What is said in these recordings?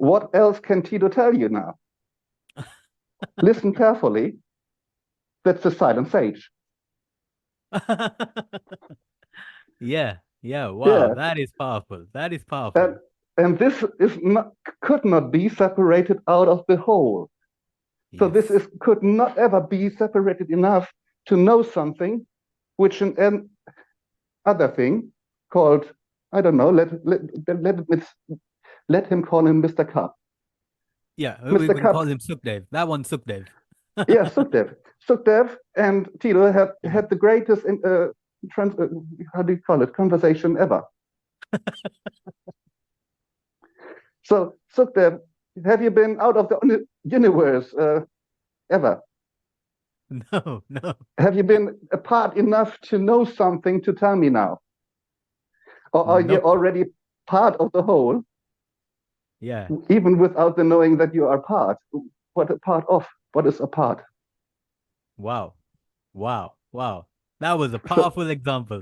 what else can Tido tell you now? Listen carefully. That's the silent sage. Yeah. Wow, Yeah. that is powerful. That is And, powerful. and this is not, could not be separated out of the whole. So this Yes. is could not ever be separated enough to know something, which an other thing called, I don't know, let him call him Mr. Cup. Yeah, we Mr. can Cup, call him Sukhdev. That one Sukhdev. yeah, Sukhdev. Sukhdev and Tido have had the greatest, how do you call it, conversation ever. So, Sukhdev, have you been out of the universe ever? No, no. Have you been apart enough to know something to tell me now? Or are you Nope. already part of the whole, Yeah. even without the knowing that you are part? What a part of? What is a part? Wow. Wow. Wow. That was a So, powerful example.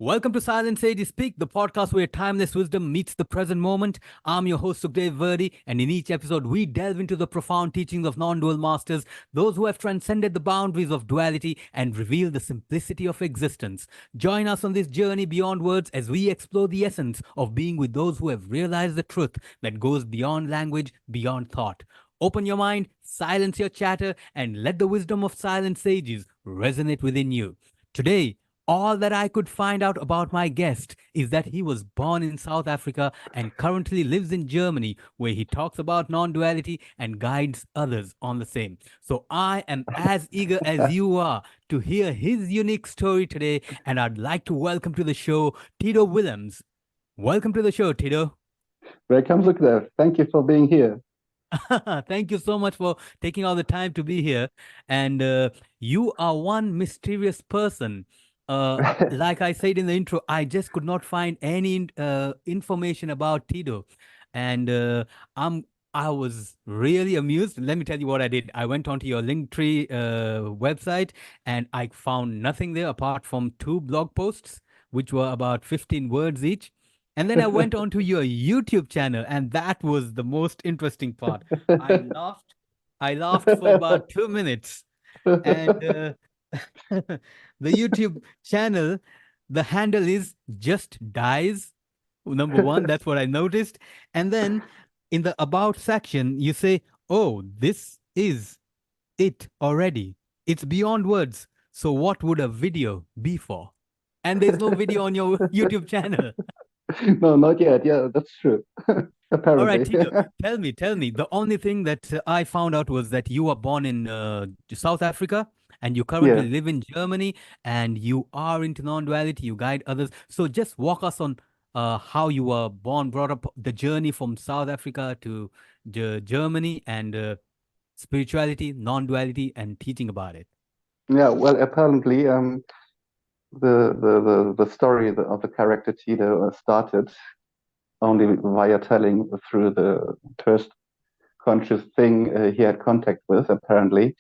Welcome to Silent Sages Speak, the podcast where timeless wisdom meets the present moment. I'm your host, Sukhdev Virdee, and in each episode, we delve into the profound teachings of non-dual masters, those who have transcended the boundaries of duality and revealed the simplicity of existence. Join us on this journey beyond words as we explore the essence of being with those who have realized the truth that goes beyond language, beyond thought. Open your mind, silence your chatter, and let the wisdom of silent sages resonate within you. Today, all that I could find out about my guest is that he was born in South Africa and currently lives in Germany, where he talks about non duality and guides others on the same. So I am as eager as you are to hear his unique story today, and I'd like to welcome to the show Tido Willems. Welcome to the show, Tido. welcome, Sukhdev. Thank you for being here. Thank you so much for taking all the time to be here. And you are one mysterious person. Like I said in the intro, I just could not find any information about Tido. And I'm I was really amused. Let me tell you what I did. I went onto your Linktree website and I found nothing there apart from two blog posts, which were about 15 words each. And then I went on to your YouTube channel, and that was the most interesting part. I laughed. I laughed for about 2 minutes. And the YouTube channel, the handle is just dies. Number one, that's what I noticed. And then in the about section, you say, oh, this is it already. It's beyond words. So what would a video be for? And there's no video on your YouTube channel. No, not yet. Yeah, that's true. All right, Apparently. Tito, tell me. The only thing that I found out was that you were born in South Africa and you currently Yeah. live in Germany and you are into non-duality, you guide others. So just walk us on how you were born, brought up, the journey from South Africa to Germany and spirituality, non-duality, and teaching about it. Yeah. Well, apparently, the story of the character Tido started only via telling through the first conscious thing he had contact with, apparently,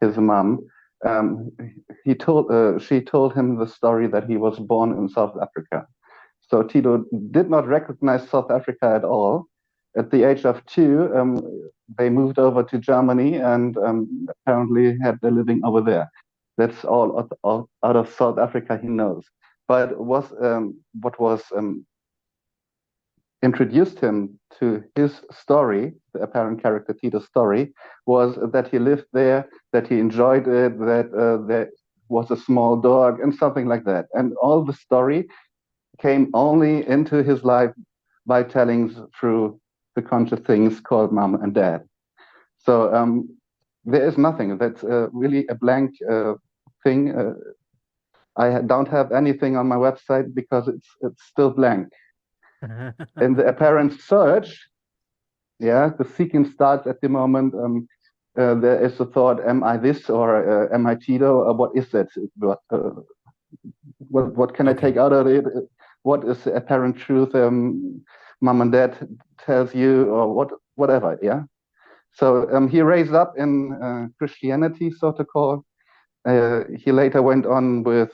his mom. Um, she told him the story that he was born in South Africa. So Tido did not recognize South Africa at all. At the age of 2, they moved over to Germany and apparently had their living over there. That's all out of South Africa he knows. But what was introduced him to his story, the apparent character Tito's story, was that he lived there, that he enjoyed it, that there was a small dog, and something like that. And all the story came only into his life by telling through the conscious things called mom and dad. So there is nothing. That's really a blank thing. I don't have anything on my website because it's still blank. In the apparent search, yeah, the seeking starts at the moment. There is a thought: Am I this or am I Tido? Or what is that? What can I take Okay. out of it? What is the apparent truth? Mom and dad tells you, or whatever. Yeah. So he raised up in Christianity, so to call. He later went on with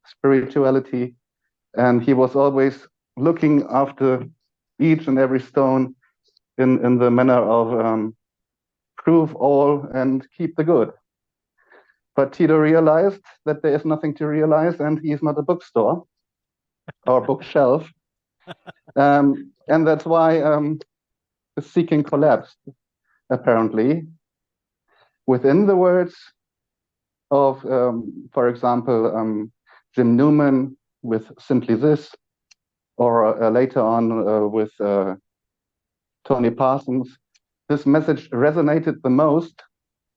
spirituality, and he was always looking after each and every stone in the manner of prove all and keep the good. But Tido realized that there is nothing to realize, and he is not a bookstore or bookshelf. And that's why the seeking collapsed, apparently, within the words of, for example, Jim Newman with Simply This, or later on with Tony Parsons. This message resonated the most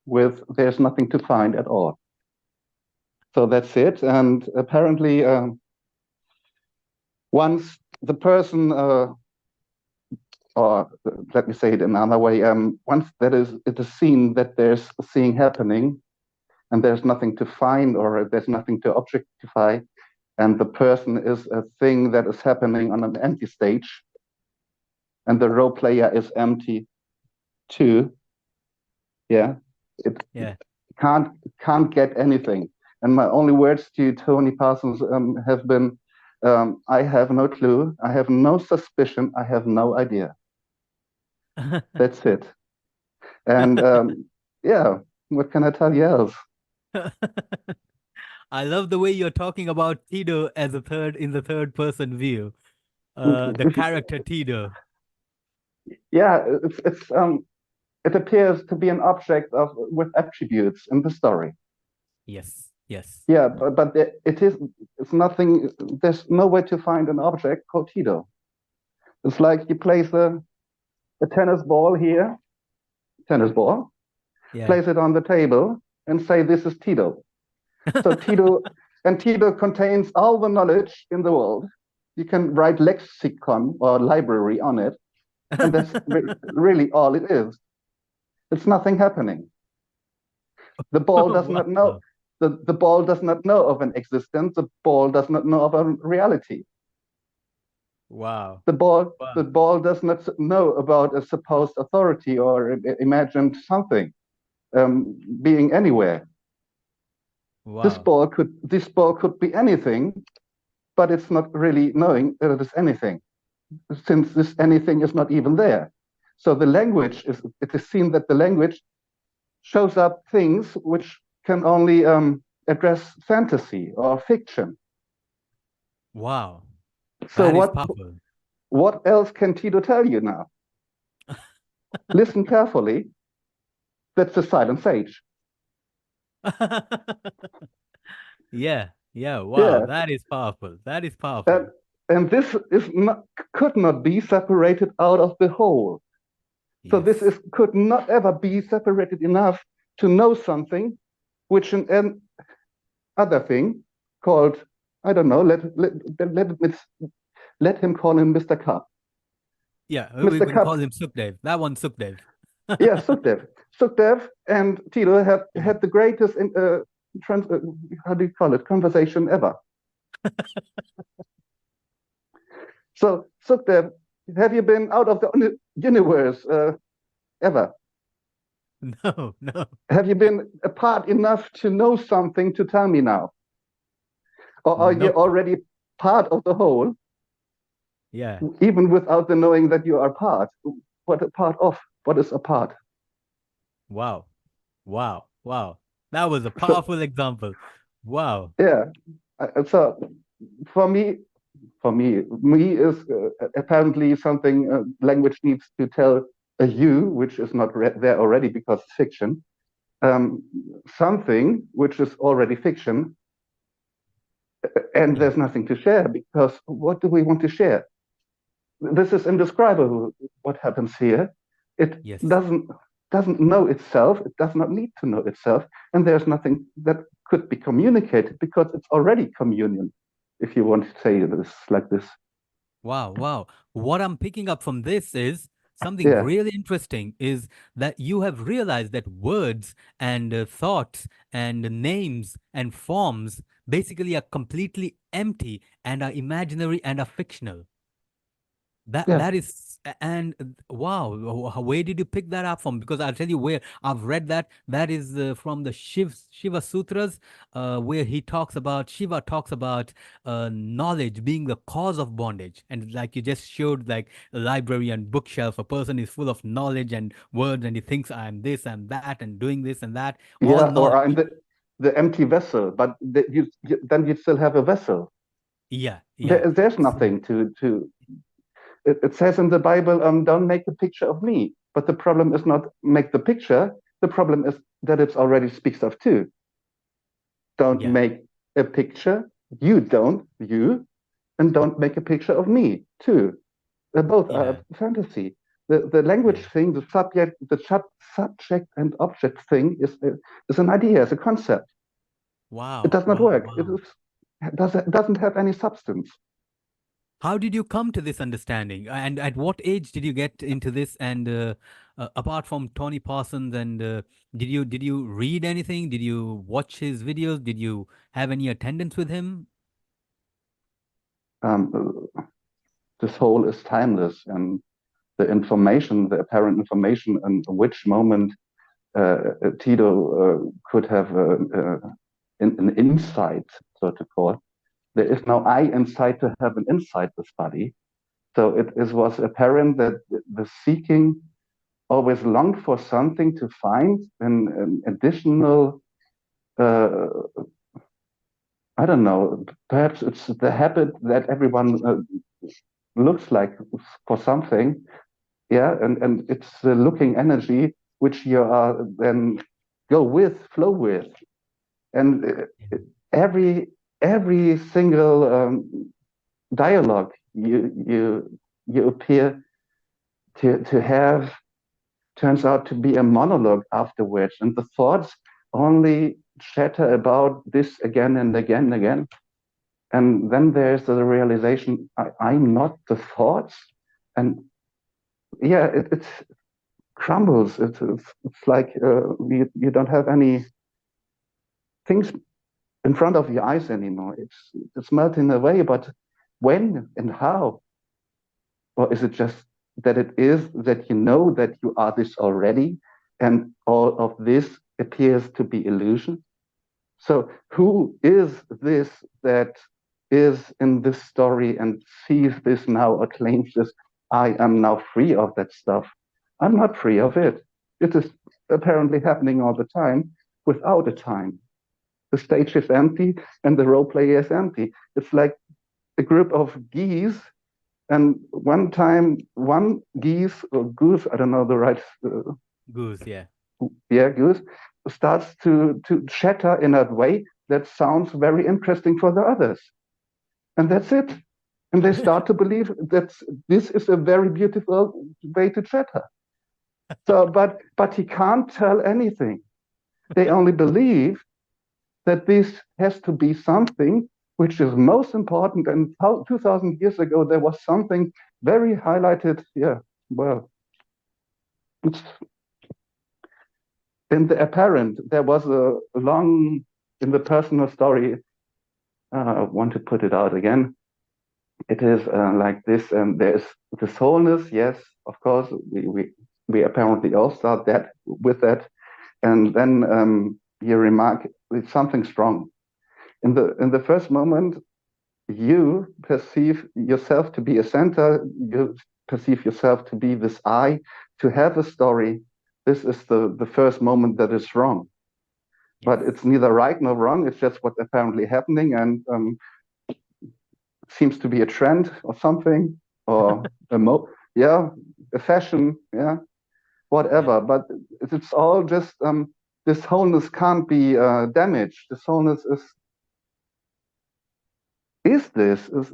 with "there's nothing to find at all." So that's it. And apparently, once the person, or let me say it another way, once it is seen that there's seeing happening, and there's nothing to find or there's nothing to objectify, and the person is a thing that is happening on an empty stage, and the role player is empty too. Yeah, it can't get anything. And my only words to Tony Parsons have been, I have no clue, I have no suspicion, I have no idea. That's it. And yeah, what can I tell you else? I love the way you're talking about Tido as in the third person view. The character Tido. Yeah, it appears to be an object with attributes in the story. Yes, yes. Yeah, but it's nothing. There's no way to find an object called Tido. It's like you place a tennis ball here, place it on the table, and say this is Tido. So Tido contains all the knowledge in the world. You can write lexicon or library on it, and that's really all it is. It's nothing happening. The ball does not know. The ball does not know of an existence. The ball does not know of a reality. Wow. The ball does not know about a supposed authority or imagined something being anywhere. Wow. This ball could be anything, but it's not really knowing that it is anything, since this anything is not even there. So it is seen that the language shows up things which can only address fantasy or fiction. Wow. So that is powerful. What else can Tido tell you now? Listen carefully. That's the silent sage. Yeah. Wow. Yeah. That is powerful. That is powerful. And this could not be separated out of the whole. So this could not ever be separated enough to know something, which an other thing called, I don't know, let him call him Mr. K. Yeah, we can call him Sukhdev. That one's Sukhdev. Yeah, Sukhdev. Sukhdev and Tido have had the greatest, how do you call it, conversation ever. So, Sukhdev, have you been out of the universe ever? No. Have you been apart enough to know something to tell me now? Or are you already part of the whole? Yeah. Even without the knowing that you are part. What a part of? What is a part? Wow. That was a powerful example. Wow. Yeah. So for me is apparently something language needs to tell a you, which is not there already because it's fiction, something which is already fiction, and there's nothing to share, because what do we want to share? This is indescribable what happens here. It doesn't know itself. It does not need to know itself, and there's nothing that could be communicated because it's already communion, if you want to say this like this. Wow. What I'm picking up from this is something really interesting, is that you have realized that words and thoughts and names and forms basically are completely empty and are imaginary and are fictional. That Yeah, that is and wow, where did you pick that up from? Because I'll tell you where I've read that. That is from the Shiva Sutras, where he talks about Shiva talks about knowledge being the cause of bondage, and like you just showed, like a library and bookshelf, a person is full of knowledge and words, and he thinks I'm this, I'm that, and doing this and that, all yeah, or knowledge. I'm the empty vessel, but then you still have a vessel. Yeah, yeah. There's So nothing to. It says in the Bible, don't make a picture of me. But the problem is not make the picture. The problem is that it already speaks of two. Don't yeah, make a picture. You, and don't make a picture of me too. They both are yeah, fantasy. The language yeah. thing, subject and object thing is an idea, is a concept. It Wow, does not wow, work. wow. Doesn't have any substance. How did you come to this understanding? And at what age did you get into this? And apart from Tony Parsons, and did you read anything? Did you watch his videos? Did you have any attendance with him? Um, this whole is timeless, and the information, the apparent information, and which moment Tido could have an insight, so to call. There is no I inside to have an inside this body. So was apparent that the seeking always longed for something to find an additional, uh, I don't know, perhaps it's the habit that everyone looks like for something. Yeah, and it's the looking energy which you are then flow with. And every every single dialogue you appear to have turns out to be a monologue afterwards, and the thoughts only chatter about this again and again and again. And then there's the realization I'm not the thoughts, and yeah, it crumbles. It's like you don't have any things in front of your eyes anymore. It's melting away. But when and how? Or is it just that it is that you know that you are this already, and all of this appears to be illusion? So who is this that is in this story and sees this now or claims this? I am now free of that stuff. I'm not free of it. It is apparently happening all the time without a time. The stage is empty and the role player is empty. It's like a group of geese, and one time one geese or goose, I don't know the right, Goose, yeah. yeah, goose, starts to chatter in a way that sounds very interesting for the others. And that's it. And they start to believe that this is a very beautiful way to chatter. So, but he can't tell anything. They only believe that this has to be something which is most important. And 2000 years ago, there was something very highlighted. Yeah, well, it's in the apparent. There was a long, in the personal story. I want to put it out again. It is like this, and there's this wholeness. Yes, of course, we apparently all start that with that, and then you remark it's something strong. In the first moment, you perceive yourself to be a center, you perceive yourself to be this I, to have a story. This is the first moment that is wrong. But Yes. it's neither right nor wrong, it's just what's apparently happening, and seems to be a trend or something, or yeah, a fashion, yeah, Yeah. whatever. But it's all just this wholeness can't be damaged. This wholeness is this is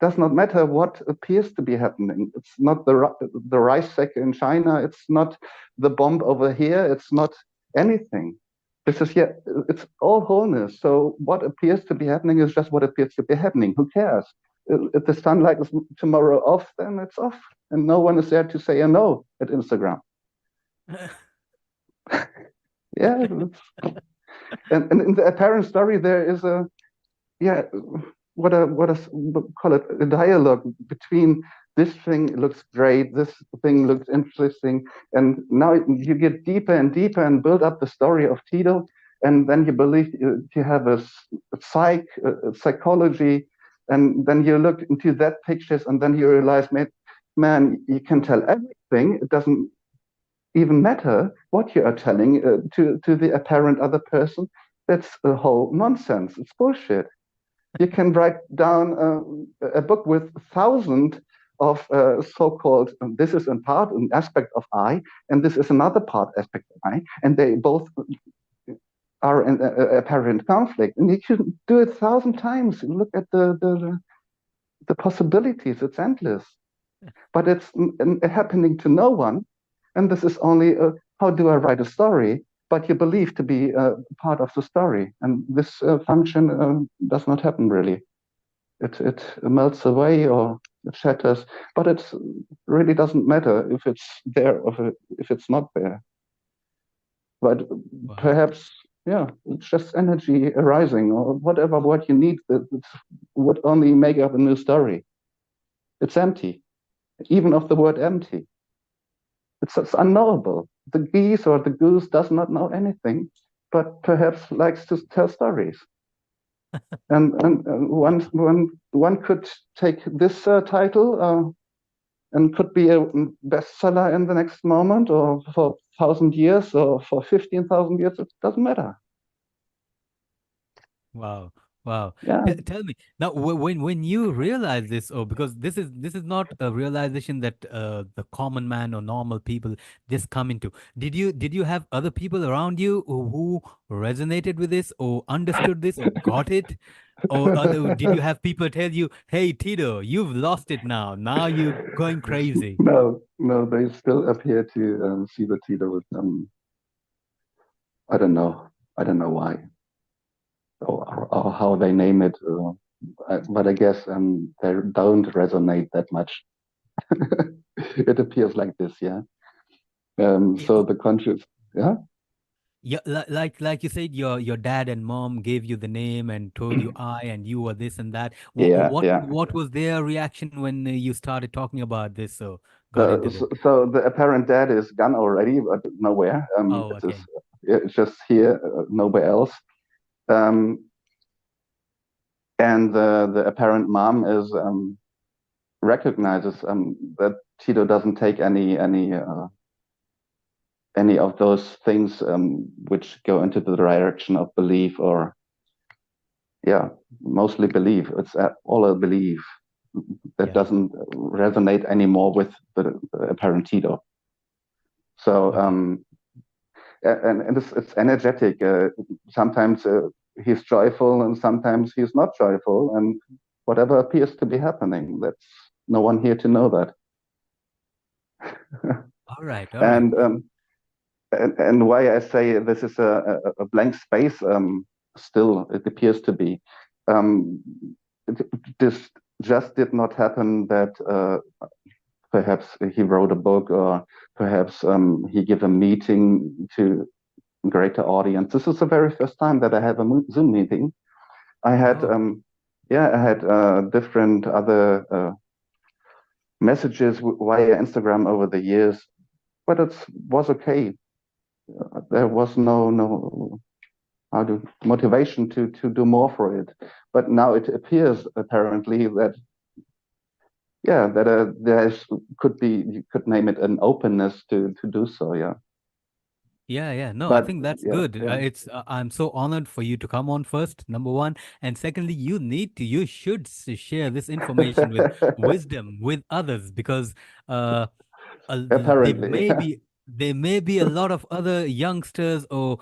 does not matter what appears to be happening. It's not the rice sack in China. It's not the bomb over here. It's not anything. This is yeah. It's all wholeness. So what appears to be happening is just what appears to be happening. Who cares? If the sunlight is tomorrow off, then it's off, and no one is there to say a no at Instagram. Yeah, and in the apparent story there is a yeah, what a call it a dialogue between this thing looks great, this thing looks interesting, and now you get deeper and deeper and build up the story of Tido, and then you believe you have a psychology, and then you look into that pictures, and then you realize, man, you can tell everything. It doesn't even matter what you are telling to the apparent other person. That's a whole nonsense. It's bullshit. You can write down a book with thousands of so-called, this is in part an aspect of I, and this is another part aspect of I, and they both are in apparent conflict. And you can do it 1,000 times. Look at the possibilities. It's endless. But it's happening to no one. And this is only how do I write a story? But you believe to be part of the story, and this function does not happen really. It melts away or it shatters, but it really doesn't matter if it's there or if it's not there. But Wow. perhaps, yeah, it's just energy arising or whatever word you need that would only make up a new story. It's empty, even of the word empty. It's unknowable. The geese or the goose does not know anything, but perhaps likes to tell stories. And one could take this title and could be a bestseller in the next moment, or for 1,000 years, or for 15,000 years. It doesn't matter. Wow. Wow. Yeah, Tell me now, when you realize this, or because this is not a realization that the common man or normal people just come into. Did you have other people around you who resonated with this, or understood this, or got it, or did you have people tell you, "Hey, Tido, you've lost it now. Now you're going crazy." no, no, they still appear to see the Tido with I don't know. I don't know why or how they name it. But I guess they don't resonate that much. It appears like this, yeah. Yeah, So the conscious, yeah, yeah, like you said, your dad and mom gave you the name and told you I and you were this and that. What yeah, what yeah. what was their reaction when you started talking about this? So got into this. So the apparent dad is gone already, but nowhere. Oh, It is okay. it's just here, nowhere else. Um, and the apparent mom is recognizes that Tito doesn't take any of those things which go into the direction of belief, or yeah, mostly belief. It's all a belief that Yeah. doesn't resonate anymore with the apparent Tito. So Okay. and it's energetic. Sometimes he's joyful, and sometimes he's not joyful, and whatever appears to be happening. That's no one here to know that. All right. All right. and and why I say this is a blank space, still it appears to be. Um, this just did not happen that perhaps he wrote a book, or perhaps he gave a meeting to a greater audience. This is the very first time that I have a Zoom meeting. I had, Oh, yeah, I had different other messages via Instagram over the years, but it was okay. There was no how to motivation to do more for it. But now it appears apparently that yeah, that there could be, you could name it an openness to do so. Yeah, yeah, yeah. No, I but think that's yeah, good. yeah, I'm so honored for you to come on first, number one, and secondly, you should share this information with wisdom with others because uh there apparently, may be a lot of other youngsters or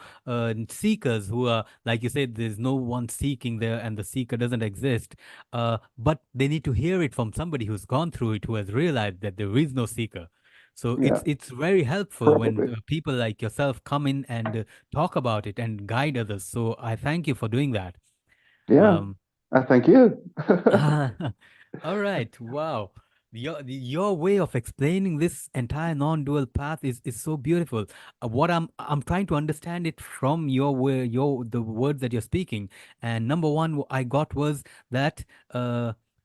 seekers who are, like you said, there's no one seeking there and the seeker doesn't exist, but they need to hear it from somebody who's gone through it, who has realized that there is no seeker. So yeah, it's very helpful when probably, people like yourself come in and talk about it and guide others. So I thank you for doing that. yeah. um, I thank you. All right. Wow. Your way of explaining this entire non-dual path is so beautiful. What I'm trying to understand it from your way, the words that you're speaking. And number one, I got was that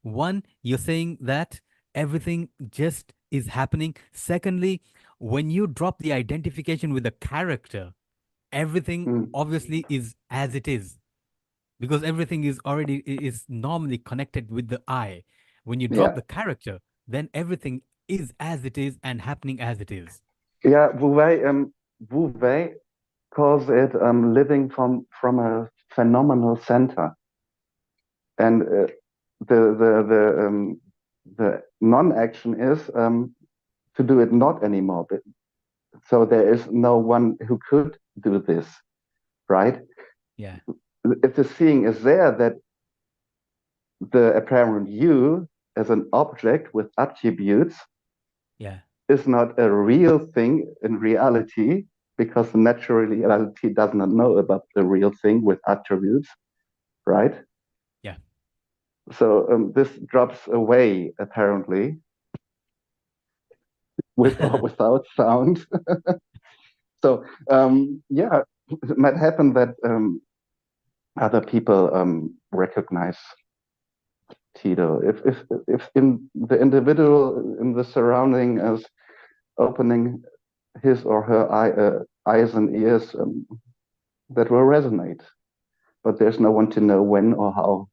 one, you're saying that everything just is happening. Secondly, when you drop the identification with the character, everything Mm, obviously is as it is, because everything is already is normally connected with the I. When you drop yeah, the character, then everything is as it is and happening as it is. yeah. Wu Wei calls it living from a phenomenal center, and the non-action is to do it not anymore. So there is no one who could do this, right? Yeah, If the seeing is there, that the apparent you as an object with attributes yeah, is not a real thing in reality, because the natural reality does not know about the real thing with attributes, right? yeah. So this drops away apparently, with or without sound. So yeah, it might happen that other people recognize Tido. If in the individual in the surrounding is opening his or her eyes and ears, that will resonate. But there's no one to know when or how.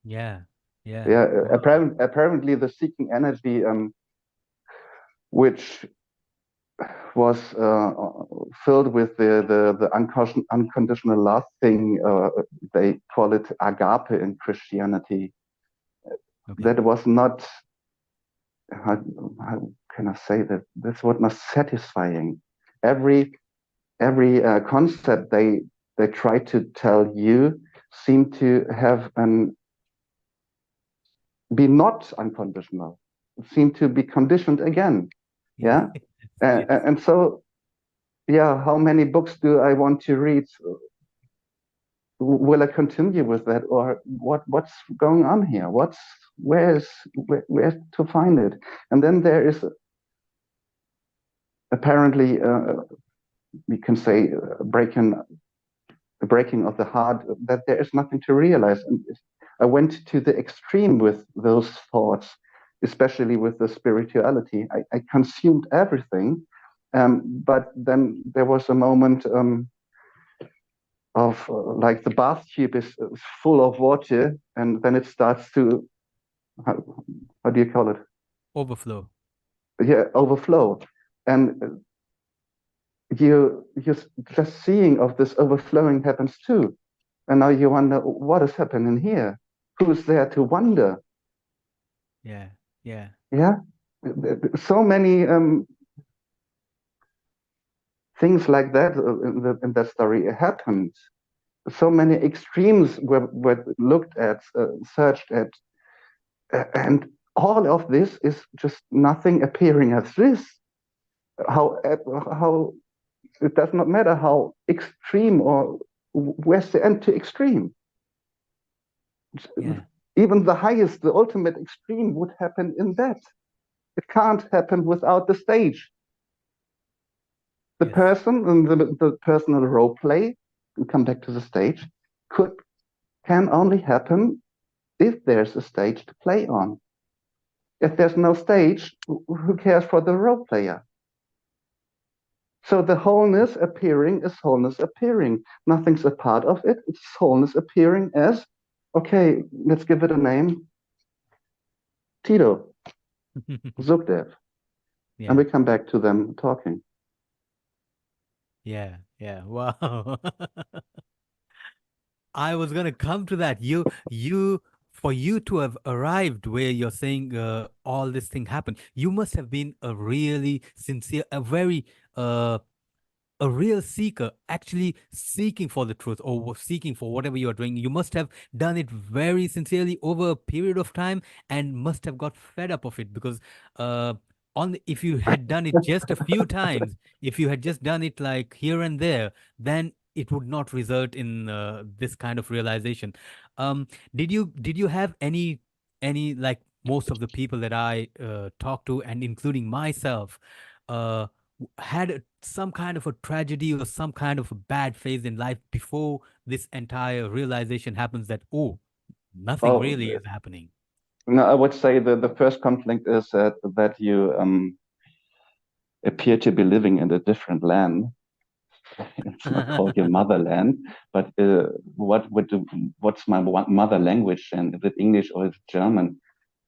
Yeah, yeah. Yeah, Wow. apparently the seeking energy, which was filled with the unconditional love thing, they call it agape in Christianity. Okay. That was not, how can I say that? This was not satisfying. Every every concept they try to tell you seem to have an be not unconditional, seem to be conditioned again. Yeah, Yes, yes. and so yeah, how many books do I want to read? Will I continue with that, or what's going on here? Where to find it? And then there is apparently we can say breaking of the heart, that there is nothing to realize. And I went to the extreme with those thoughts, especially with the spirituality. I consumed everything, but then there was a moment of like the bath tube is full of water, and then it starts to, how, how do you call it? Overflow. Yeah, overflow, and you just seeing of this overflowing happens too. And now you wonder what is happening here. Who's there to wonder? Yeah, yeah, Yeah, so many things like that in that story happened. So many extremes were looked at, searched at, and all of this is just nothing appearing as this. How it does not matter how extreme or where's the end to extreme. yeah. Even the highest, the ultimate extreme would happen in that. It can't happen without the stage. The Yes, person and the personal role play, and come back to the stage, could can only happen if there's a stage to play on. If there's no stage, who cares for the role player? So the wholeness appearing is wholeness appearing. Nothing's a part of it. It's wholeness appearing as, okay, let's give it a name, Tido, Sukhdev. And yeah, we come back to them talking. yeah, yeah. Wow. I was gonna come to that. For you to have arrived where you're saying all this thing happened, you must have been a really sincere, uh, a real seeker, actually seeking for the truth or seeking for whatever you are doing. You must have done it very sincerely over a period of time and must have got fed up of it because if you had done it just a few times, if you had just done it like here and there, then it would not result in this kind of realization. Did you have any like most of the people that I talk to, and including myself, uh, had some kind of a tragedy or some kind of a bad phase in life before this entire realization happens that, oh, nothing Oh, really is happening? No, I would say that the first conflict is that you appear to be living in a different land. It's not called your motherland, but what's my mother language, and is it English or is it German?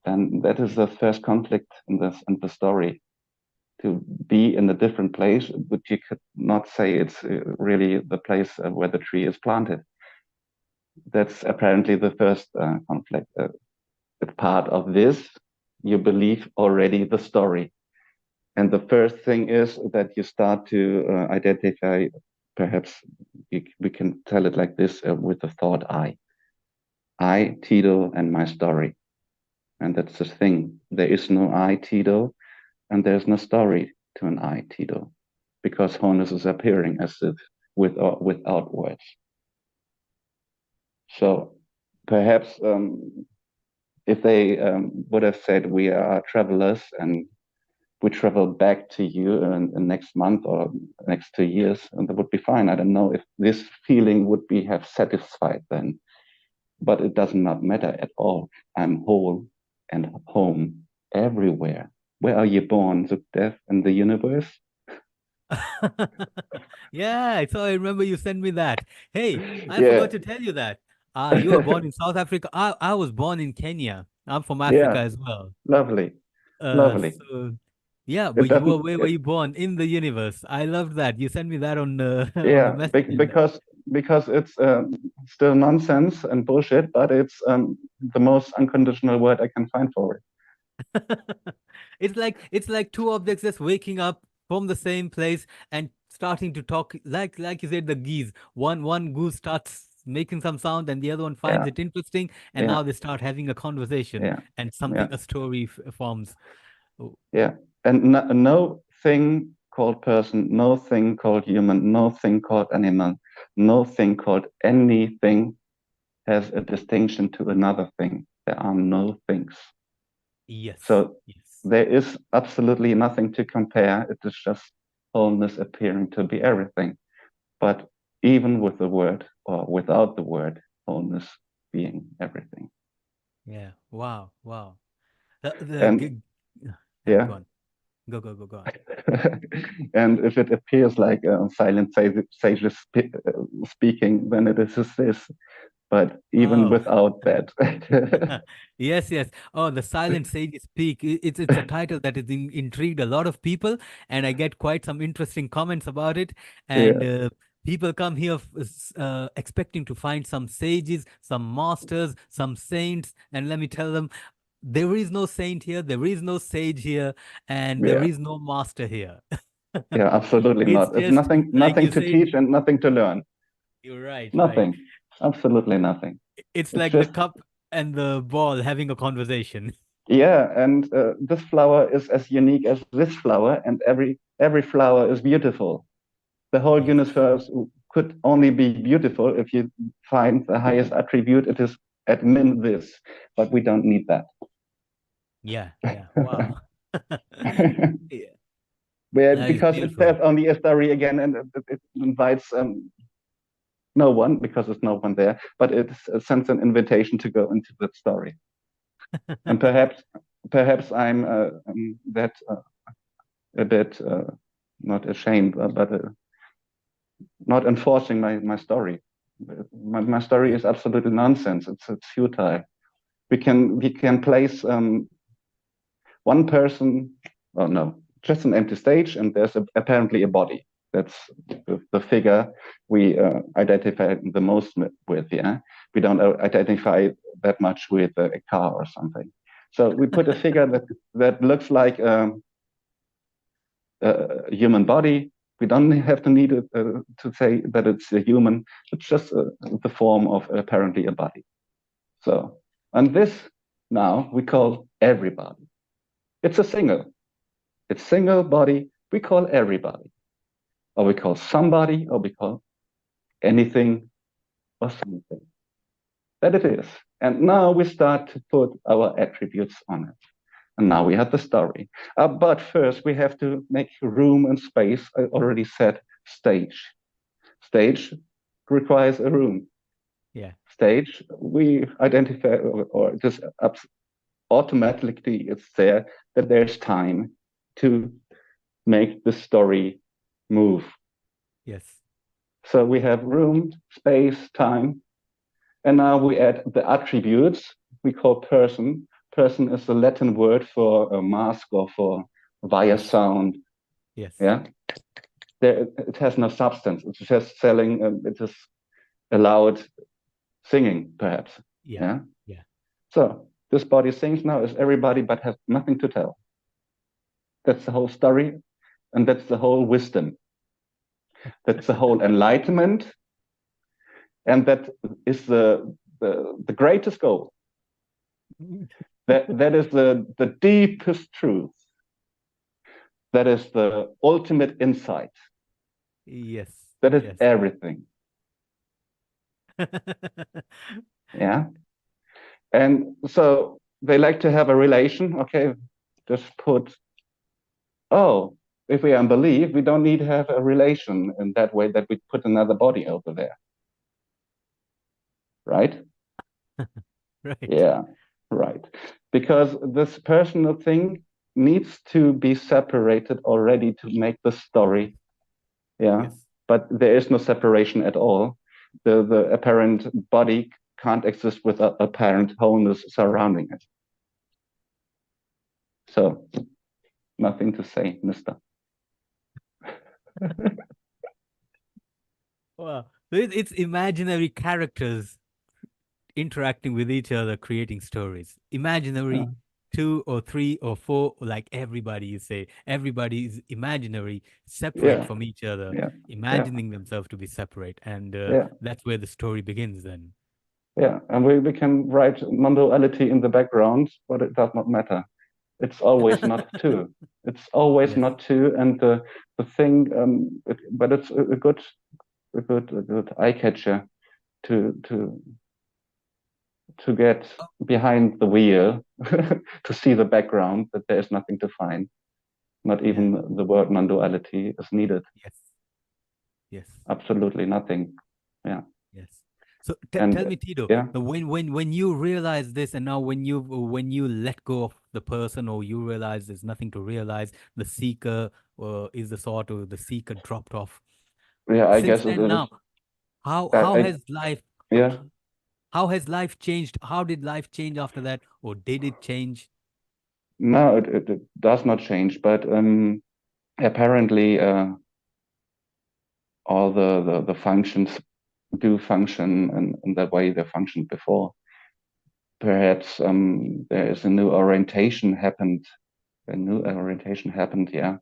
And that is the first conflict in the story. To be in a different place, but you could not say it's really the place where the tree is planted. That's apparently the first conflict. Part of this, you believe already the story. And the first thing is that you start to identify, perhaps we can tell it like this, with the thought I, Tido, and my story. And that's the thing. There is no I, Tido, and there's no story to an I, Tido, because wholeness is appearing as if without words. So perhaps if they would have said we are travelers and we travel back to you in next month or next 2 years, and that would be fine. I don't know if this feeling would be have satisfied then, but it does not matter at all. I'm whole and home everywhere. Where are you born, Sukhdev, in the universe? Yeah, so I remember you sent me that. Hey, I Yeah, forgot to tell you that. You were born in South Africa. I was born in Kenya. I'm from Africa yeah, as well. lovely, lovely. So yeah, It but you were doesn't. where were you born? In the universe. I loved that. You sent me that on on the Yeah, messages. because it's still nonsense and bullshit, but it's the most unconditional word I can find for it. It's like two objects just waking up from the same place and starting to talk like you said the geese. One goose starts making some sound and the other one finds Yeah, it interesting and yeah, now they start having a conversation yeah, and yeah, something a story forms. Oh, yeah. And no thing called person, no thing called human, no thing called animal, no thing called anything has a distinction to another thing. There are no things. yes, So yes. there is absolutely nothing to compare. It is just wholeness appearing to be everything. But even with the word or without the word, wholeness being everything. Yeah. Wow, wow. The And yeah, yeah. go on. Go on. And if it appears like silent sages speaking, then it is this. But even Oh. without that, Yes, yes. Oh, the silent sages speak. It's a title that has intrigued a lot of people, and I get quite some interesting comments about it. And yeah, people come here expecting to find some sages, some masters, some saints, and let me tell them, there is no saint here, there is no sage here, and there yeah, is no master here. yeah, absolutely It's not. It's just nothing, like nothing you to said. teach and nothing to learn. You're right, right. Nothing, absolutely nothing. It's It's like the just cup and the ball having a conversation. yeah, and this flower is as unique as this flower, and every flower is beautiful. The whole Yes. universe could only be beautiful if you find the highest attribute. It is admin this, but we don't need that. Yeah, yeah. Wow. Yeah, Where, that is because it beautiful. says only a story again, and it invites no one because there's no one there, but it sends an invitation to go into that story. And perhaps I'm that a bit not ashamed, but not enforcing my story. My story Yeah. is absolutely nonsense. It's futile. We can place one person, oh no, just an empty stage, and there's apparently a body. That's the figure we identify the most with. Yeah, we don't identify that much with a car or something. So we put a figure that looks like a human body. We don't have to need it, to say that it's a human. It's just the form of apparently a body. So, and this now we call everybody. It's a single. It's single body. We call everybody, or we call somebody, or we call anything or something. That it is. And now we start to put our attributes on it. And now we have the story. But first, we have to make room and space. I already said stage. Stage requires a room. Yeah. Stage we identify or just automatically it's there that there's time to make the story move. Yes. So we have room, space, time, and now we add the attributes we call person. Person is the Latin word for a mask or for via sound. Yes. Yeah, it has no substance. It's just selling. It is allowed singing, perhaps. Yeah. So this body sings now as everybody, but has nothing to tell. That's the whole story, and that's the whole wisdom. That's the whole enlightenment, and that is the greatest goal. That is the deepest truth. That is the ultimate insight. Yes. That is everything. Yeah. And so they like to have a relation. Okay, just put, oh, if we unbelieve, we don't need to have a relation in that way that we put another body over there. Right? Right. Yeah, right. Because this personal thing needs to be separated already to make the story. Yeah. Yes. But there is no separation at all. The apparent body can't exist with apparent wholeness surrounding it. So, nothing to say, mister. Wow. So it's imaginary characters interacting with each other, creating stories. Imaginary 2 or 3 or 4, like everybody, you say. Everybody is imaginary, separate from each other, imagining themselves to be separate. And that's where the story begins then. Yeah, and we can write non-duality in the background, but it does not matter. It's always not two. It's always not two. And the thing, but it's a good eye catcher to get behind the wheel, to see the background, that there is nothing to find. Not even the word non-duality is needed. Yes. Absolutely nothing. Yeah. Yes. So tell me, Tido, when you realize this, and now when you let go of the person, or you realize there's nothing to realize, the seeker is the sort of the seeker dropped off. Yeah, I Since guess then, it is. now, how has life? Yeah. How has life changed? How did life change after that, or did it change? No, it does not change, but apparently all the functions do function in the way they functioned before. Perhaps there is a new orientation happened. Yeah.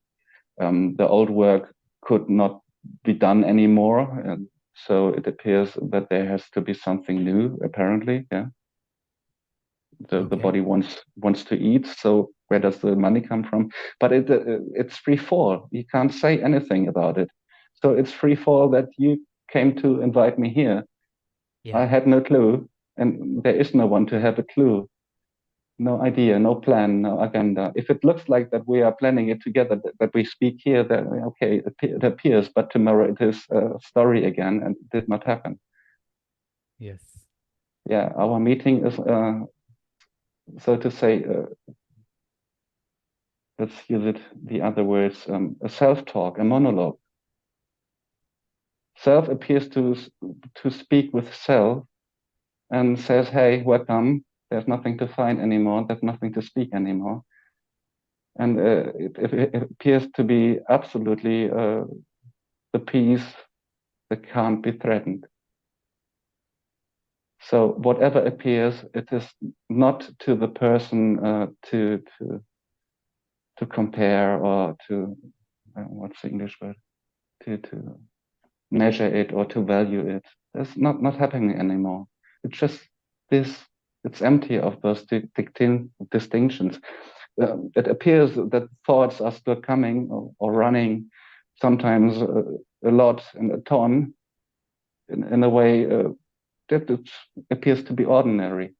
The old work could not be done anymore, and so it appears that there has to be something new. Apparently, yeah. The body wants to eat, so where does the money come from? But it's free fall. You can't say anything about it. So it's free fall that you came to invite me here. I had no clue, and there is no one to have a clue. No idea, no plan, no agenda. If it looks like that we are planning it together, that we speak here, then okay, it appears, but tomorrow it is a story again, and it did not happen. Yes. Yeah, our meeting is, so to say, let's use it, the other words, a self-talk, a monologue. Self appears to speak with self and says, hey, welcome. There's nothing to find anymore. There's nothing to speak anymore. And it appears to be absolutely the peace that can't be threatened. So whatever appears, it is not to the person to compare or to, what's the English word? To measure it or to value it. That's not happening anymore. It's just this. It's empty of those distinctions. It appears that thoughts are still coming or running, sometimes a lot and a ton, in a way that it appears to be ordinary.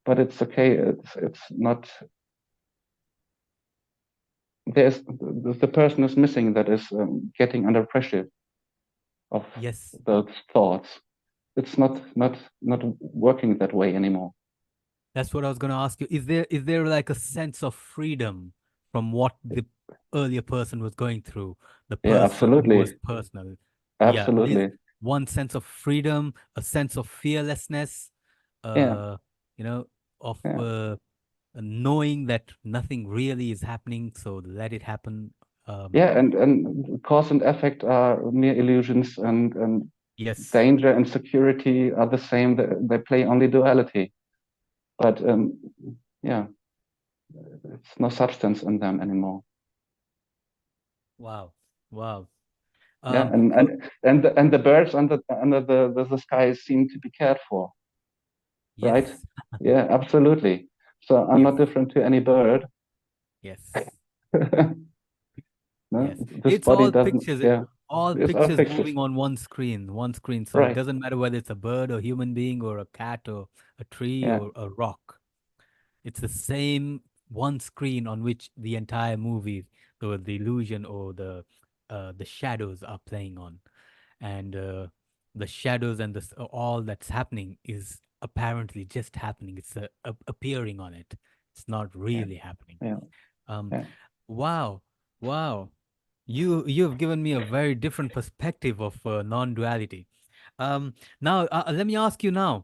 But it's okay. It's not. There's the person is missing that is getting under pressure of those thoughts. It's not working that way anymore. That's what I was going to ask you. Is there like a sense of freedom from what the earlier person was going through, the Yeah, person who was absolutely. personal? Yeah, there's Absolutely. one sense of freedom, a sense of fearlessness, Yeah. uh, you know, of Yeah. knowing that nothing really is happening, so let it happen. Yeah, and cause and effect are mere illusions, and Yes. danger and security are the same. They play only duality. But yeah, it's no substance in them anymore. Wow. Wow. Yeah, So and the birds under the sky seem to be cared for, right? yes. Yeah, absolutely. So I'm Yes. not different to any bird. Yes. No, Yes, this it's body all doesn't. pictures, Yeah, all it's all pictures pictures. moving on one screen. So it Right. doesn't matter whether it's a bird or human being or a cat or a tree Yeah, or a rock. It's the same one screen on which the entire movie, the illusion or the shadows are playing on, and the shadows and all that's happening is apparently just happening. It's appearing on it. It's not yeah, really happening. yeah, Um, yeah. wow, wow. You've given me a very different perspective of non-duality. Now let me ask you now,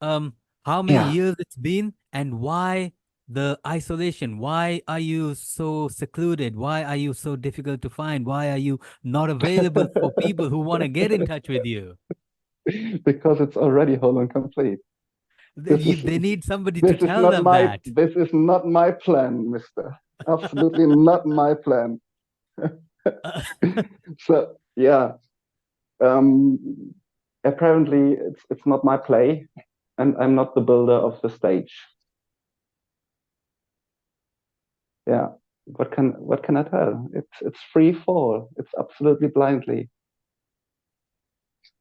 um, how many Yeah. years it's been, and why the isolation? Why are you so secluded? Why are you so difficult to find? Why are you not available for people who want to get in touch with you? Because it's already whole and complete. This is They need somebody to tell them that. this is not my plan, Mister. Absolutely not my plan. So yeah, um, apparently it's not my play, and I'm not the builder of the stage. Yeah. What can I tell? It's free fall. It's absolutely blindly.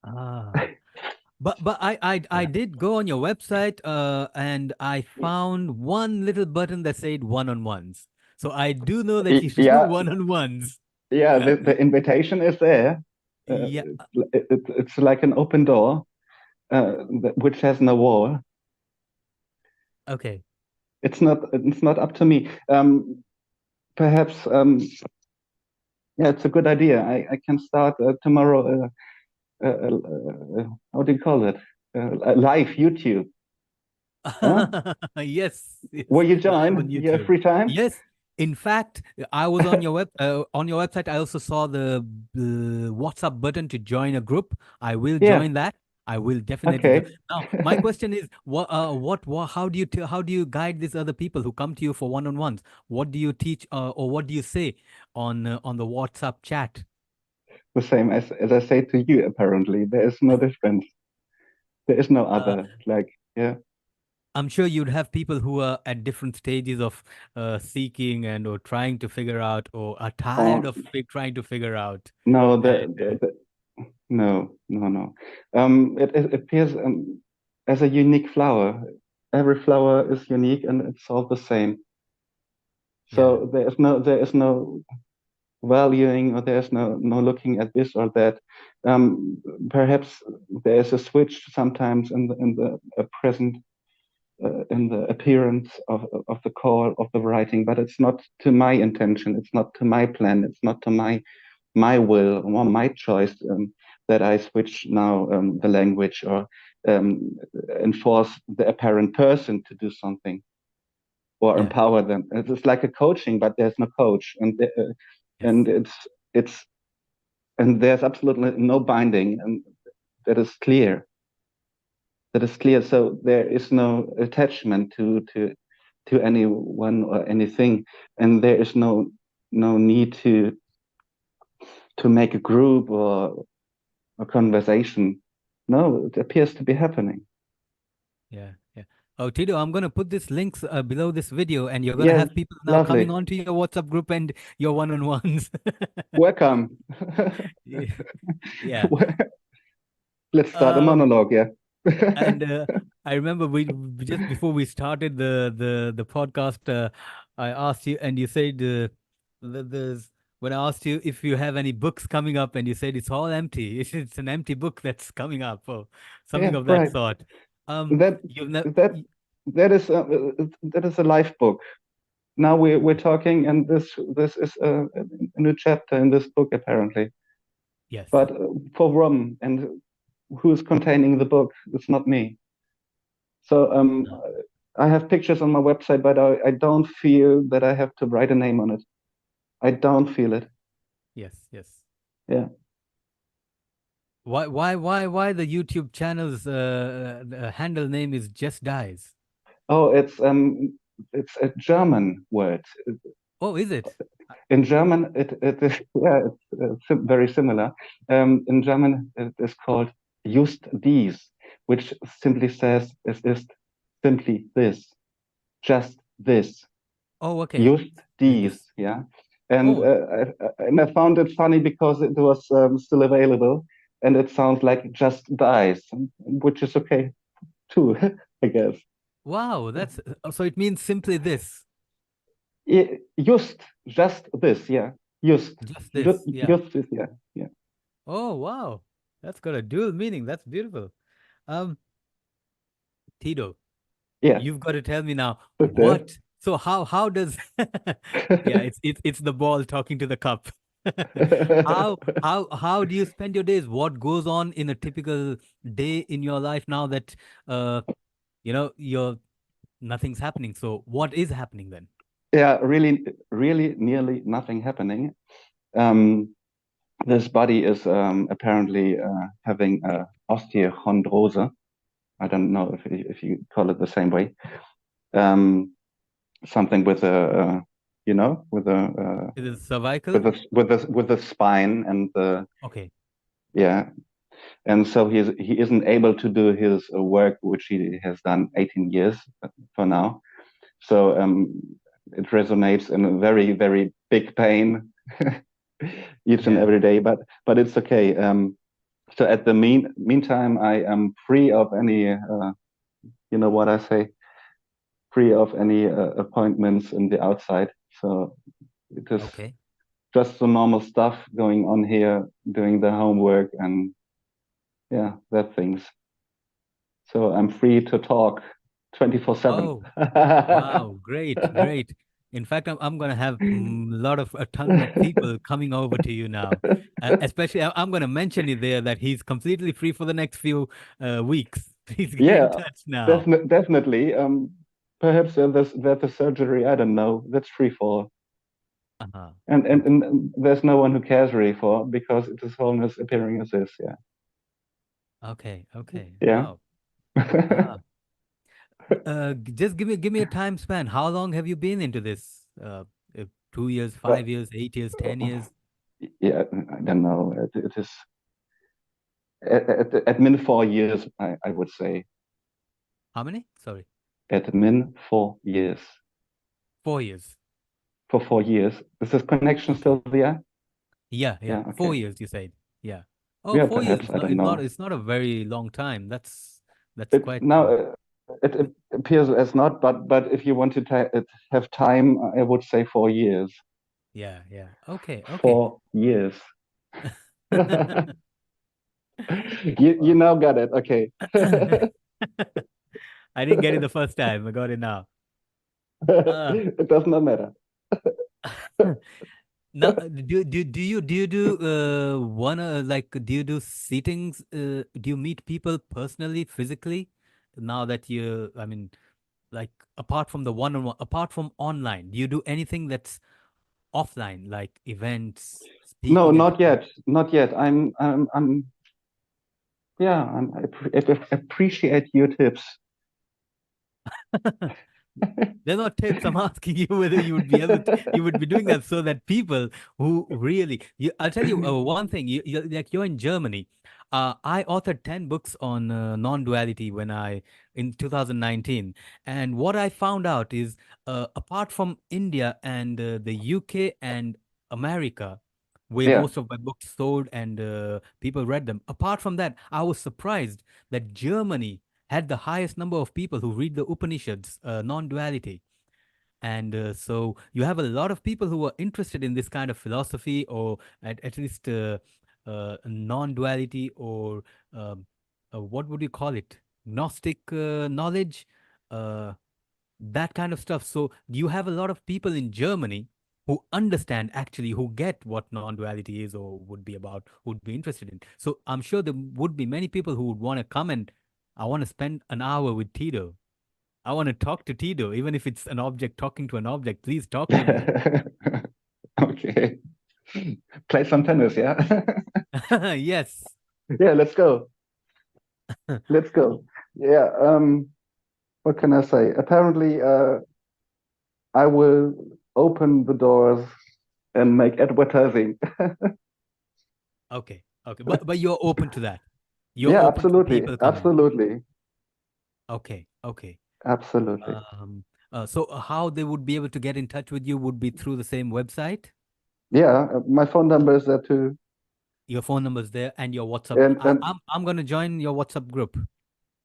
Ah. But I Yeah. did go on your website and I found one little button that said one-on-ones. So I do know that you do Yeah, one-on-ones. yeah. The invitation is there. Yeah. It's like an open door, which has no wall. Okay. It's not up to me. Perhaps yeah, it's a good idea. I can start tomorrow. How do you call it? Live YouTube. Huh? Yes, it's Will you live on join? You have YouTube. free time? Yes, in fact, I was on your website. I also saw the WhatsApp button to join a group. I will Yeah. join that. I will definitely join. Okay. Now, my question is, how do you how do you guide these other people who come to you for one-on-ones? What do you teach, or what do you say on the WhatsApp chat? The same as I say to you. Apparently, there is no difference. There is no Uh, other. Like yeah. I'm sure you'd have people who are at different stages of seeking and or trying to figure out or are tired Or of trying to figure out. no, And no, no, no. It appears as a unique flower. Every flower is unique and it's all the same. yeah, So there is no valuing or there's no looking at this or that. Perhaps there's a switch sometimes in the present in the appearance of the core of the writing, but it's not to my intention. It's not to my plan. It's not to my will or my choice that I switch now the language or um, enforce the apparent person to do something or yeah, empower them. It's like a coaching, but there's no coach, yes, and it's and there's absolutely no binding, and that is clear. That is clear. So there is no attachment to anyone or anything, and there is no need to make a group or a conversation. No, it appears to be happening. yeah, yeah. Oh, Tido, I'm gonna put this links below this video, and you're gonna Yes, have people now coming lovely. onto your WhatsApp group and your one-on-ones. Welcome. Yeah, yeah. Let's start a Um, monologue. Yeah. And I remember just before we started the podcast, I asked you, and you said there's when I asked you if you have any books coming up, and you said it's all empty. It's an empty book that's coming up, or something Yeah. of that Right. sort. That You've never. that. that is a life book. Now we're talking, and this is a new chapter in this book apparently. Yes. But for Rum, and who's containing the book? It's not me. So I have pictures on my website, but I don't feel that I have to write a name on it. I don't feel it. Yes. Yes. Yeah. Why the YouTube channel's handle name is Just Dies? Oh, it's a German word. Oh, is it? In German, it is yeah, it's very similar. In German, it is called just dies, which simply says it is simply this, just this, Oh, okay. just Is this? dies. Yeah, and Oh, I found it funny because it was still available, and it sounds like just dies, which is okay too, I guess. wow. That's so it means simply this. Just this, yeah, Just this. Yeah. just this, yeah, yeah, Oh, wow. That's got a dual meaning. That's beautiful. Um, Tido, yeah. you've got to tell me now Sukhdev. what. So how does yeah, it's the ball talking to the cup. How do you spend your days? What goes on in a typical day in your life now that uh you're nothing's happening. So what is happening then? Yeah, really, really nearly nothing happening. Um, this body is apparently having osteochondrose. I don't know if you call it the same way. Um, something with a, with a Is it cervical? with the spine and the Okay. yeah, and so he isn't able to do his work, which he has done 18 years for now. So it resonates in a very, very big pain each and Yeah. every day, but it's okay. So at the meantime, I am free of any, you know what I say, free of any appointments in the outside. So it is Okay. just the normal stuff going on here, doing the homework and yeah, that things. So I'm free to talk 24/7. Oh, wow. Great. Great. In fact, I'm gonna have a lot of a ton of people coming over to you now. Especially, I'm gonna mention it there that he's completely free for the next few weeks. Please get in Yeah, touch now. definitely. Perhaps there's a surgery. I don't know. That's free for, Uh-huh. Okay. and there's no one who cares really for because it is wholeness appearing as is. Yeah, Okay. Okay. yeah. Wow. Ah. Just give me a time span. How long have you been into this? 2 years, But 5 years, 8 years, 10 years? yeah, I don't know. It is at min 4 years. I would say How many? Sorry, at min 4 years. 4 years. For 4 years, is this connection Okay. still there? Yeah, yeah. Yeah. Four Okay. years, you said. Yeah. Oh, Yeah. 4 years. Perhaps It's I not. don't It's not. know. It's not a very long time. That's It quite. now it appears as not, but if you want to have time, I would say 4 years. Yeah, yeah. Okay, okay. 4 years. You Wow. now got it. Okay. I didn't get it the first time. I got it now. Uh, It does not matter. Now, do you do wanna like do you do seatings? Do you meet people personally, physically? Now that I mean, like apart from the one-on-one, apart from online, do you do anything that's offline, like events, No, speaking at not yet. Not yet. Yeah, I appreciate your tips. They're not tips. I'm asking you whether you would be able to, you would be doing that so that people who really, I'll tell you one thing. Like you're in Germany. I authored 10 books on non-duality in 2019. And what I found out is, apart from India and the UK and America, where Yeah. most of my books sold and people read them, apart from that, I was surprised that Germany had the highest number of people who read the Upanishads, non-duality. And so you have a lot of people who are interested in this kind of philosophy, or at least non-duality, or what would you call it? Gnostic knowledge. uh, that kind of stuff. So you have a lot of people in Germany who understand actually, who get what non-duality is or would be about, would be interested in. So I'm sure there would be many people who would want to come and I want to spend an hour with Tido. I want to talk to Tido, even if it's an object talking to an object. Please talk to me. Okay. Play some tennis, yeah? Yes. Yeah, let's go. Let's go. Yeah, what can I say? Apparently, I will open the doors and make advertising. Okay. Okay. But you're open to that. You're Yeah, open to absolutely. people coming. Absolutely. Okay. Okay. Absolutely. Um, so how they would be able to get in touch with you would be through the same website. Yeah, my phone number is there too. Your phone number's there and your WhatsApp. And I'm gonna join your WhatsApp group.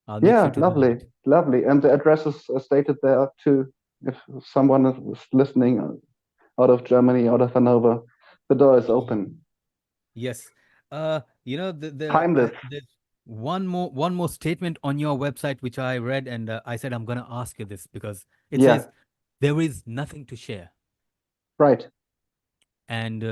I'll make sure yeah, to do lovely. that. Lovely. And the address is stated there too. If someone is listening out of Germany, out of Hanover, the door is Ye- open. Yes. Timeless. There's one more statement on your website which I read and I said I'm gonna ask you this because it Yeah, says there is nothing to share. right. And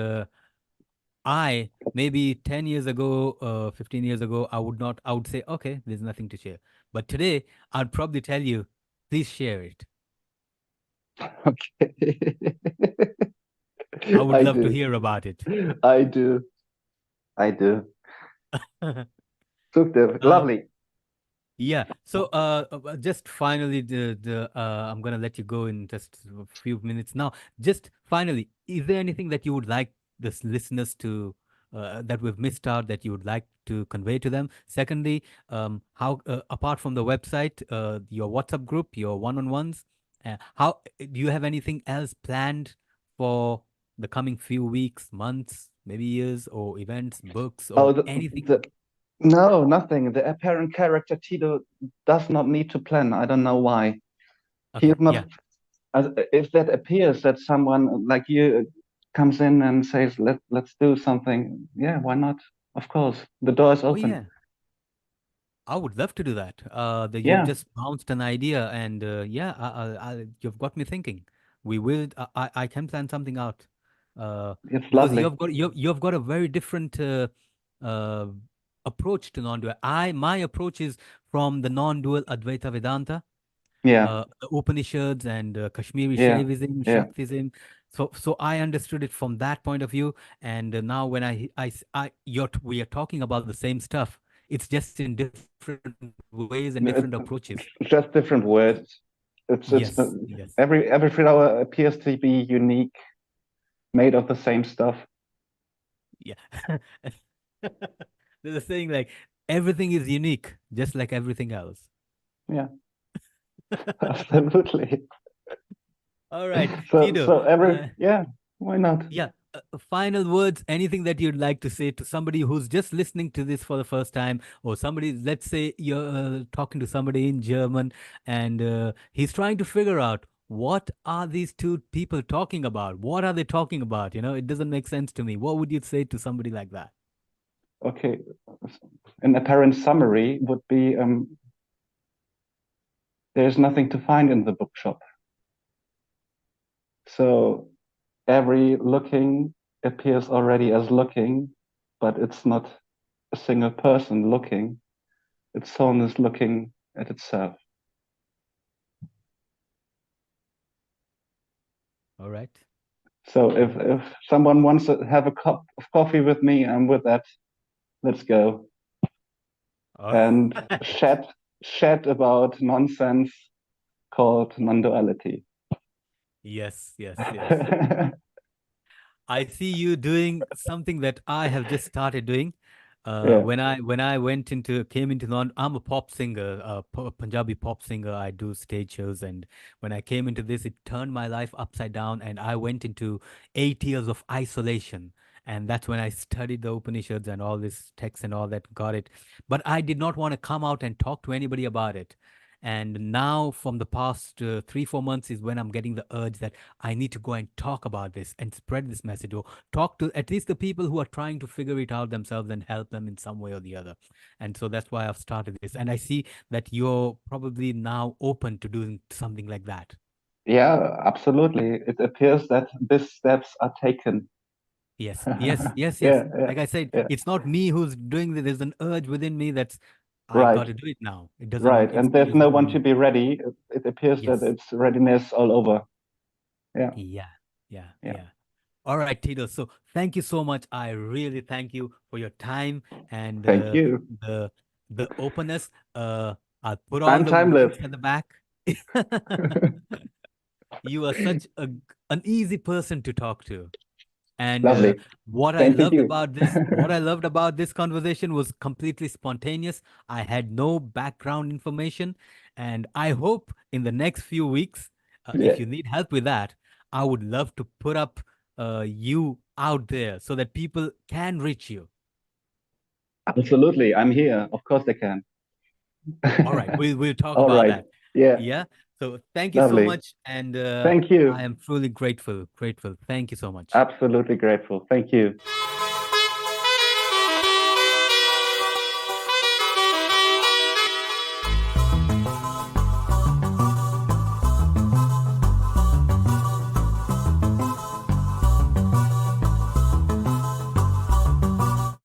I maybe 10 years ago, 15 years ago, I would say, okay, there's nothing to share. But today, I'd probably tell you, please share it. Okay. I would I love to do. hear about it. I do. I do. Sukhdev, Uh, lovely. Yeah. So, just finally, I'm gonna let you go in just a few minutes now. Just finally, is there anything that you would like the listeners to that we've missed out that you would like to convey to them? Secondly, how apart from the website, your WhatsApp group, your one-on-ones, how do you have anything else planned for the coming few weeks, months, maybe years, or events, books, Oh, or anything? no, nothing. The apparent character Tido does not need to plan. I don't know why. He is Okay. not. Yeah. If that appears that someone like you comes in and says, let's do something, yeah, why not? Of course, the door is Oh, open. yeah. I would love to do that. You've Yeah, just bounced an idea, and yeah, you've got me thinking. We will. I can plan something out, it's because lovely. you've got a very different uh, approach to non-dual. My approach is from the non-dual Advaita Vedanta, Yeah, the Upanishads and Kashmiri yeah, Shaivism, yeah. Shaktism. So I understood it from that point of view. And now when we are talking about the same stuff, it's just in different ways and different approaches. It's just different words. It's Yes, yes, every flower appears to be unique, made of the same stuff. yeah. There's a saying like everything is unique, just like everything else. Yeah, absolutely. All right, Tido. So yeah, why not? Yeah. Final words, anything that you'd like to say to somebody who's just listening to this for the first time, or somebody, let's say you're talking to somebody in German and he's trying to figure out what are these two people talking about? What are they talking about? It doesn't make sense to me. What would you say to somebody like that? Okay, an apparent summary would be there's nothing to find in the bookshop. So every looking appears already as looking, but it's not a single person looking. Its soul is looking at itself. All right. So All right. if someone wants to have a cup of coffee with me, I'm with that. Let's go All and right. chat about nonsense called non-duality. Yes, yes, yes. I see you doing something that I have just started doing. Yeah, When I came into non, I'm a pop singer, Punjabi pop singer. I do stage shows, and when I came into this, it turned my life upside down, and I went into 8 years of isolation. And that's when I studied the Upanishads and all this text and all that, got it. But I did not want to come out and talk to anybody about it. And now, from the past 3, 4 months, is when I'm getting the urge that I need to go and talk about this and spread this message, or talk to at least the people who are trying to figure it out themselves and help them in some way or the other. And so that's why I've started this. And I see that you're probably now open to doing something like that. Yeah, absolutely. It appears that these steps are taken. Yes, yes, yes, yes. Yeah, yeah, Like I said, yeah. it's not me who's doing this. There's an urge within me that's, I got Right, to do it now. It doesn't, right. it's And there's no from one to me. be ready. It appears that Yes. it's readiness all over. Yeah, Yeah, yeah, yeah. yeah. All right, Tito. So thank you so much. I really thank you for your time and Thank you. the the openness. I'll put all I'm the timeless. links at the back. You are such an easy person to talk to. And Lovely. what I Same to loved you. about this, what I loved about this conversation was completely spontaneous. I had no background information, and I hope in the next few weeks, Yeah, if you need help with that, I would love to put up you out there so that people can reach you. absolutely. I'm here. Of course I can. All right, we'll talk All about right. that. Yeah, Yeah. So thank you so lovely. much, and Thank I you. am truly grateful. Grateful. Thank you so much. Absolutely grateful. Thank you.